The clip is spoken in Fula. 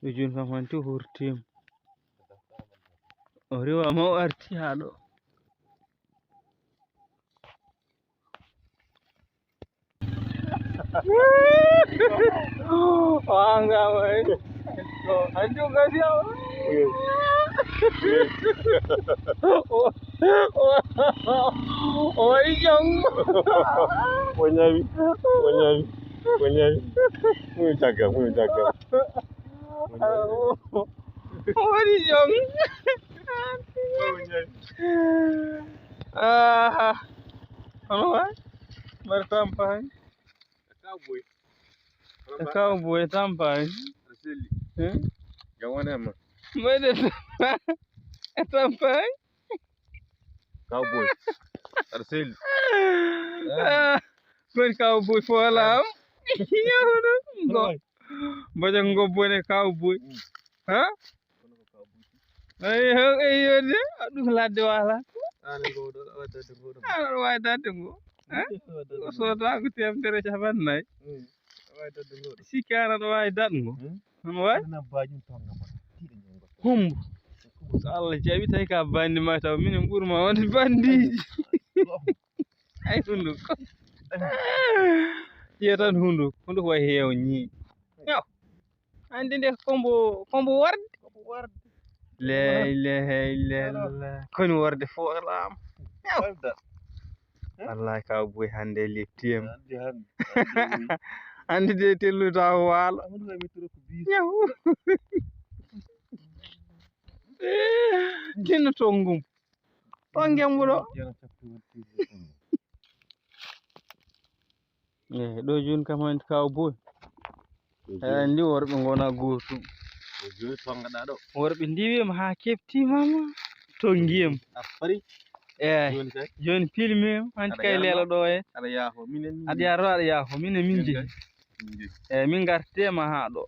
Ɗo joni kam hanti o hurtima. O rewama o arti ha ɗo. O hangama hanti o gasiyama. O waɗi jongo. O ñawi. Muñu caggal. O waɗi jongo. Hono wayi mbaɗa tampani. Cowboy tampani. Jawanema. Mbaɗa tampani. Cowboy. Arseli. Kon cowboy folam. Yahuɗo go. Mbaɗa gobbone cowboy. Ha? Ay yode aɗum ladde wala. Aɗa wawi dadde ngo. O sodako temedere capannayyi. Sikkaano aɗa wawi dadde ngo. Hono wayi humbo. So Allah jaɓi tawi ka bandi ma taw minen ɓuurma wonde bandiji. Ay hunduko. Ƴeew tan hunduko wayi heewo ñii. Yaw hande nde kombo warde. La ilaha illallah. Koni worde folam. Wallahi cowboy hande leptiyam. Hande de telluda waalo. Yaw. Tinno tongum. Tongembuɗo. Ɗo joni kam hanti cowboy. Andi worɓe gona gotum. Worɓe ndiwima ha keftimama tongiyam. Joni pilmima hanti kay leelo ɗo e. Aɗa yaaro aɗa yaafo minen min jeehi. Min gartema ha ɗo.